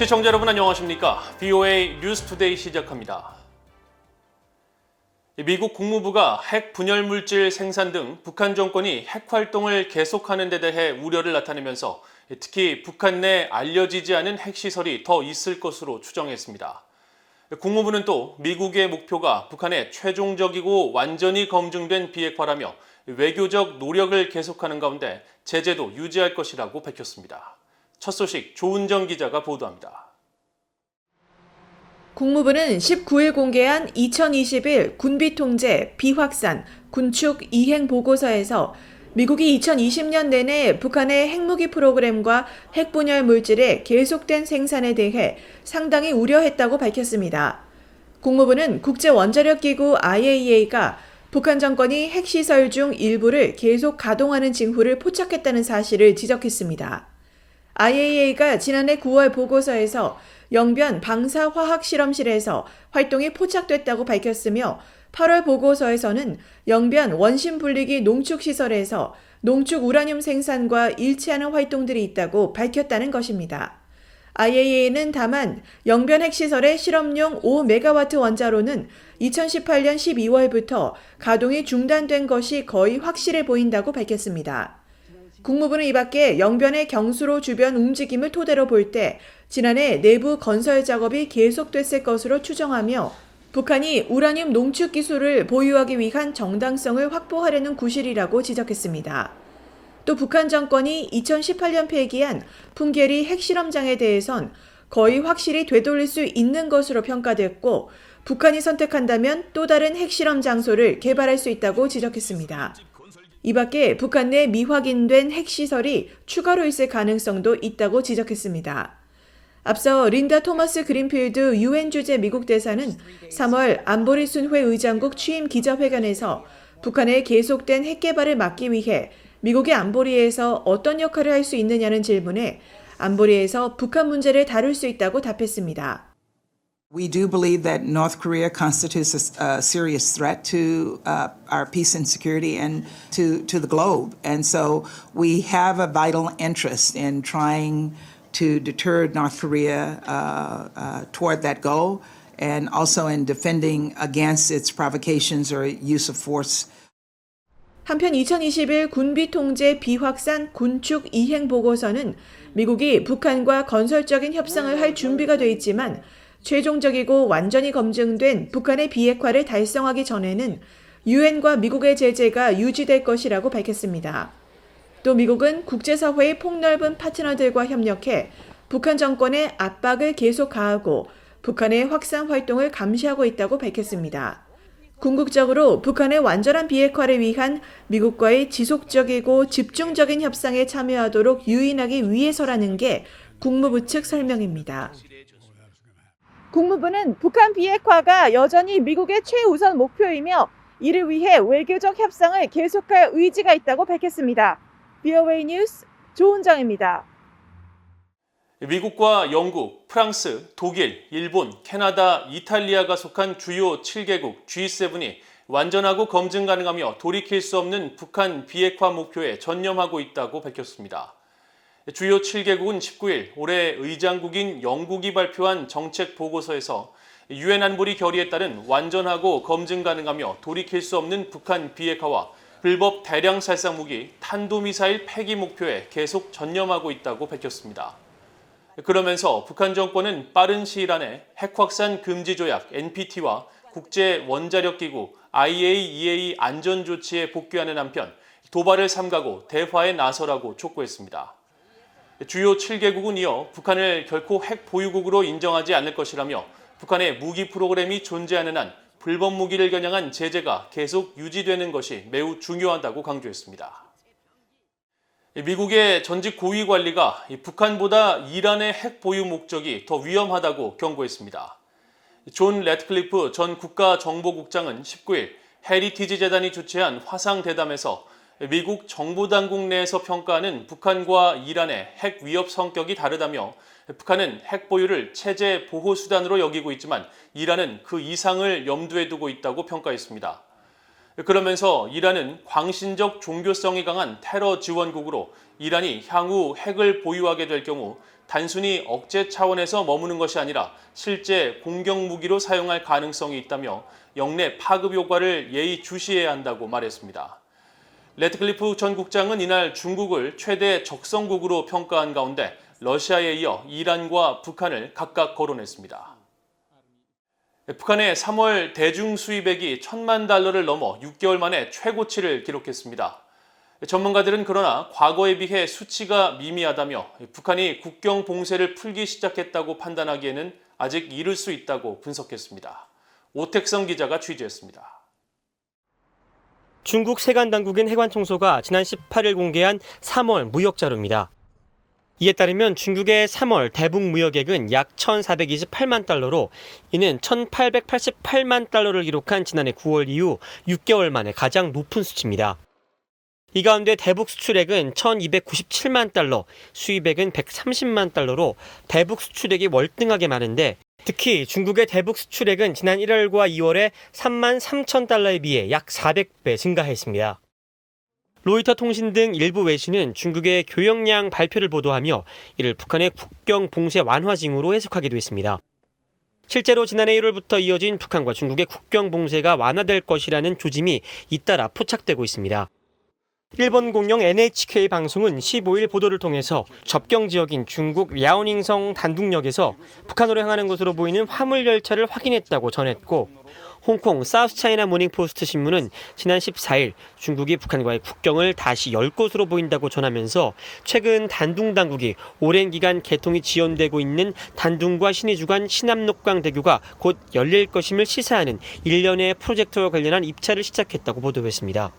시청자 여러분 안녕하십니까? VOA 뉴스투데이 시작합니다. 미국 국무부가 핵 분열 물질 생산 등 북한 정권이 핵 활동을 계속하는 데 대해 우려를 나타내면서 특히 북한 내 알려지지 않은 핵시설이 더 있을 것으로 추정했습니다. 국무부는 또 미국의 목표가 북한의 최종적이고 완전히 검증된 비핵화라며 외교적 노력을 계속하는 가운데 제재도 유지할 것이라고 밝혔습니다. 첫 소식 조은정 기자가 보도합니다. 국무부는 19일 공개한 2021 군비 통제, 비확산, 군축 이행 보고서에서 미국이 2020년 내내 북한의 핵무기 프로그램과 핵분열 물질의 계속된 생산에 대해 상당히 우려했다고 밝혔습니다. 국무부는 국제원자력기구 IAEA가 북한 정권이 핵시설 중 일부를 계속 가동하는 징후를 포착했다는 사실을 지적했습니다. IAEA가 지난해 9월 보고서에서 영변 방사화학실험실에서 활동이 포착됐다고 밝혔으며 8월 보고서에서는 영변 원심분리기 농축시설에서 농축 우라늄 생산과 일치하는 활동들이 있다고 밝혔다는 것입니다. IAEA는 다만 영변 핵시설의 실험용 5메가와트 원자로는 2018년 12월부터 가동이 중단된 것이 거의 확실해 보인다고 밝혔습니다. 국무부는 이 밖에 영변의 경수로 주변 움직임을 토대로 볼 때 지난해 내부 건설 작업이 계속됐을 것으로 추정하며 북한이 우라늄 농축 기술을 보유하기 위한 정당성을 확보하려는 구실이라고 지적했습니다. 또 북한 정권이 2018년 폐기한 풍계리 핵실험장에 대해선 거의 확실히 되돌릴 수 있는 것으로 평가됐고 북한이 선택한다면 또 다른 핵실험 장소를 개발할 수 있다고 지적했습니다. 이 밖에 북한 내 미확인된 핵시설이 추가로 있을 가능성도 있다고 지적했습니다. 앞서 린다 토머스 그린필드 UN 주재 미국 대사는 3월 안보리 순회 의장국 취임 기자회견에서 북한의 계속된 핵 개발을 막기 위해 미국이 안보리에서 어떤 역할을 할 수 있느냐는 질문에 안보리에서 북한 문제를 다룰 수 있다고 답했습니다. We do believe that North Korea constitutes a serious threat to our peace and security and to the globe. And so we have a vital interest in trying to deter North Korea toward that goal and also in defending against its provocations or use of force. 한편 2021 군비 통제 비확산 군축 이행 보고서는 미국이 북한과 건설적인 협상을 할 준비가 돼 있지만 최종적이고 완전히 검증된 북한의 비핵화를 달성하기 전에는 유엔과 미국의 제재가 유지될 것이라고 밝혔습니다. 또 미국은 국제사회의 폭넓은 파트너들과 협력해 북한 정권의 압박을 계속 가하고 북한의 확산 활동을 감시하고 있다고 밝혔습니다. 궁극적으로 북한의 완전한 비핵화를 위한 미국과의 지속적이고 집중적인 협상에 참여하도록 유인하기 위해서라는 게 국무부 측 설명입니다. 국무부는 북한 비핵화가 여전히 미국의 최우선 목표이며 이를 위해 외교적 협상을 계속할 의지가 있다고 밝혔습니다. VOA 뉴스 조은정입니다. 미국과 영국, 프랑스, 독일, 일본, 캐나다, 이탈리아가 속한 주요 7개국 G7이 완전하고 검증 가능하며 돌이킬 수 없는 북한 비핵화 목표에 전념하고 있다고 밝혔습니다. 주요 7개국은 19일 올해 의장국인 영국이 발표한 정책 보고서에서 유엔 안보리 결의에 따른 완전하고 검증 가능하며 돌이킬 수 없는 북한 비핵화와 불법 대량 살상 무기, 탄도미사일 폐기 목표에 계속 전념하고 있다고 밝혔습니다. 그러면서 북한 정권은 빠른 시일 안에 핵확산 금지 조약 NPT와 국제 원자력기구 IAEA 안전 조치에 복귀하는 한편 도발을 삼가고 대화에 나서라고 촉구했습니다. 주요 7개국은 이어 북한을 결코 핵 보유국으로 인정하지 않을 것이라며 북한의 무기 프로그램이 존재하는 한 불법 무기를 겨냥한 제재가 계속 유지되는 것이 매우 중요하다고 강조했습니다. 미국의 전직 고위 관리가 북한보다 이란의 핵 보유 목적이 더 위험하다고 경고했습니다. 존 래드클리프 전 국가정보국장은 19일 헤리티지 재단이 주최한 화상 대담에서 미국 정보당국 내에서 평가하는 북한과 이란의 핵 위협 성격이 다르다며 북한은 핵 보유를 체제 보호 수단으로 여기고 있지만 이란은 그 이상을 염두에 두고 있다고 평가했습니다. 그러면서 이란은 광신적 종교성이 강한 테러 지원국으로 이란이 향후 핵을 보유하게 될 경우 단순히 억제 차원에서 머무는 것이 아니라 실제 공격 무기로 사용할 가능성이 있다며 영내 파급 효과를 예의주시해야 한다고 말했습니다. 레트클리프 전 국장은 이날 중국을 최대 적성국으로 평가한 가운데 러시아에 이어 이란과 북한을 각각 거론했습니다. 북한의 3월 대중 수입액이 $10,000를 넘어 6개월 만에 최고치를 기록했습니다. 전문가들은 그러나 과거에 비해 수치가 미미하다며 북한이 국경 봉쇄를 풀기 시작했다고 판단하기에는 아직 이를 수 있다고 분석했습니다. 오택성 기자가 취재했습니다. 중국 세관당국인 해관총소가 지난 18일 공개한 3월 무역 자료입니다. 이에 따르면 중국의 3월 대북 무역액은 약 1,428만 달러로 이는 1,888만 달러를 기록한 지난해 9월 이후 6개월 만에 가장 높은 수치입니다. 이 가운데 대북 수출액은 1,297만 달러, 수입액은 130만 달러로 대북 수출액이 월등하게 많은데 특히 중국의 대북 수출액은 지난 1월과 2월에 3만 3천 달러에 비해 약 400배 증가했습니다. 로이터 통신 등 일부 외신은 중국의 교역량 발표를 보도하며 이를 북한의 국경 봉쇄 완화 징후로 해석하기도 했습니다. 실제로 지난해 1월부터 이어진 북한과 중국의 국경 봉쇄가 완화될 것이라는 조짐이 잇따라 포착되고 있습니다. 일본 공영 NHK 방송은 15일 보도를 통해서 접경 지역인 중국 랴오닝성 단둥역에서 북한으로 향하는 것으로 보이는 화물 열차를 확인했다고 전했고 홍콩 사우스차이나 모닝포스트 신문은 지난 14일 중국이 북한과의 국경을 다시 열 것으로 보인다고 전하면서 최근 단둥 당국이 오랜 기간 개통이 지연되고 있는 단둥과 신의주 간 신암록강 대교가 곧 열릴 것임을 시사하는 일련의 프로젝트와 관련한 입찰을 시작했다고 보도했습니다.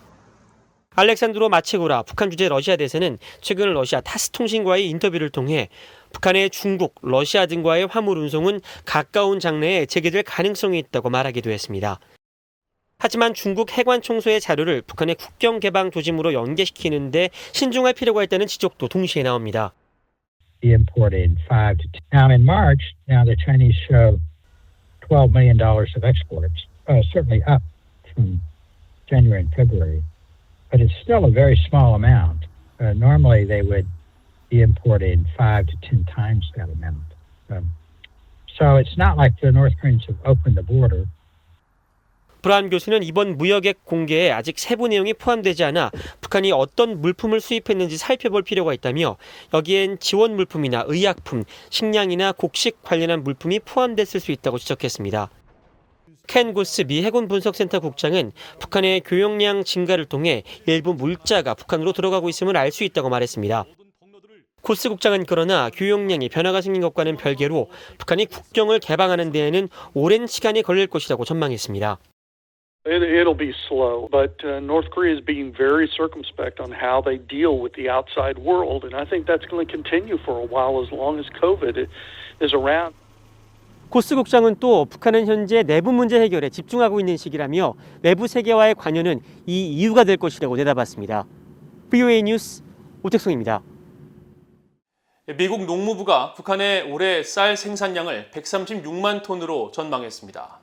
알렉산드로 마체고라 북한 주재 러시아 대사는 최근 러시아 타스 통신과의 인터뷰를 통해 북한의 중국, 러시아 등과의 화물 운송은 가까운 장래에 재개될 가능성이 있다고 말하기도 했습니다. 하지만 중국 해관 총소의 자료를 북한의 국경 개방 조짐으로 연계시키는데 신중할 필요가 있다는 지적도 동시에 나옵니다. Imported 5 to 10. Now in March, now the Chinese show $12 million of exports, certainly up from January and February. But it's still a very small amount. Normally they would be importing 5 to 10 times that amount. So it's not like the North Koreans have opened the border. 브라운 교수는 이번 무역액 공개에 아직 세부 내용이 포함되지 않아 북한이 어떤 물품을 수입했는지 살펴볼 필요가 있다며 여기엔 지원 물품이나 의약품, 식량이나 곡식 관련한 물품이 포함됐을 수 있다고 지적했습니다. 켄 고스 미 해군 분석센터 국장은 북한의 교역량 증가를 통해 일부 물자가 북한으로 들어가고 있음을 알 수 있다고 말했습니다. 고스 국장은 그러나 교역량이 변화가 생긴 것과는 별개로 북한이 국경을 개방하는 데에는 오랜 시간이 걸릴 것이라고 전망했습니다. It'll be slow, but North Korea is being very circumspect on how they deal with the outside world, and I think that's going to continue for a while as long as COVID is around. 고스 국장은 또 북한은 현재 내부 문제 해결에 집중하고 있는 시기라며 외부 세계와의 관여는 이 이유가 될 것이라고 내다봤습니다. VOA 뉴스 오택성입니다. 미국 농무부가 북한의 올해 쌀 생산량을 136만 톤으로 전망했습니다.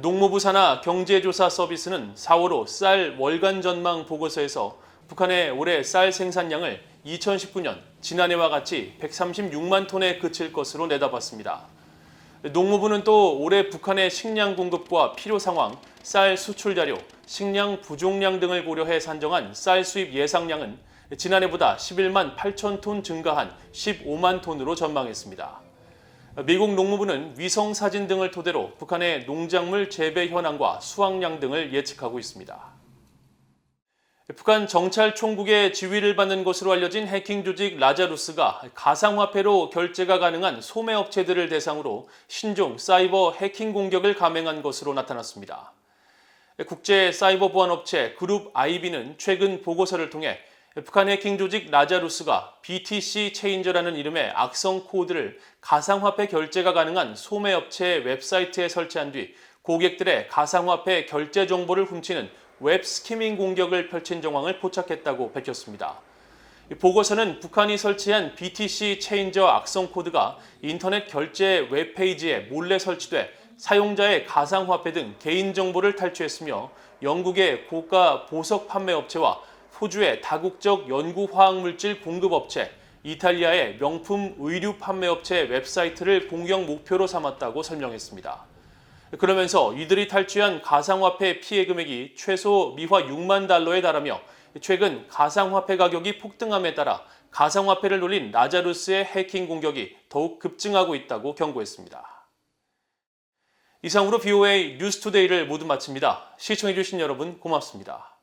농무부 산하 경제조사 서비스는 4월호 쌀 월간 전망 보고서에서 북한의 올해 쌀 생산량을 2019년 지난해와 같이 136만 톤에 그칠 것으로 내다봤습니다. 농무부는 또 올해 북한의 식량 공급과 필요 상황, 쌀 수출 자료, 식량 부족량 등을 고려해 산정한 쌀 수입 예상량은 지난해보다 11만 8천 톤 증가한 15만 톤으로 전망했습니다. 미국 농무부는 위성 사진 등을 토대로 북한의 농작물 재배 현황과 수확량 등을 예측하고 있습니다. 북한 정찰 총국의 지휘를 받는 것으로 알려진 해킹 조직 라자루스가 가상화폐로 결제가 가능한 소매업체들을 대상으로 신종 사이버 해킹 공격을 감행한 것으로 나타났습니다. 국제 사이버 보안업체 그룹 IB는 최근 보고서를 통해 북한 해킹 조직 라자루스가 BTC 체인저라는 이름의 악성 코드를 가상화폐 결제가 가능한 소매업체 웹사이트에 설치한 뒤 고객들의 가상화폐 결제 정보를 훔치는 웹 스키밍 공격을 펼친 정황을 포착했다고 밝혔습니다. 보고서는 북한이 설치한 BTC 체인저 악성 코드가 인터넷 결제 웹페이지에 몰래 설치돼 사용자의 가상화폐 등 개인정보를 탈취했으며 영국의 고가 보석 판매업체와 호주의 다국적 연구화학물질 공급업체, 이탈리아의 명품 의류 판매업체 웹사이트를 공격 목표로 삼았다고 설명했습니다. 그러면서 이들이 탈취한 가상화폐 피해 금액이 최소 미화 6만 달러에 달하며 최근 가상화폐 가격이 폭등함에 따라 가상화폐를 노린 라자루스의 해킹 공격이 더욱 급증하고 있다고 경고했습니다. 이상으로 BOA 뉴스투데이를 모두 마칩니다. 시청해주신 여러분 고맙습니다.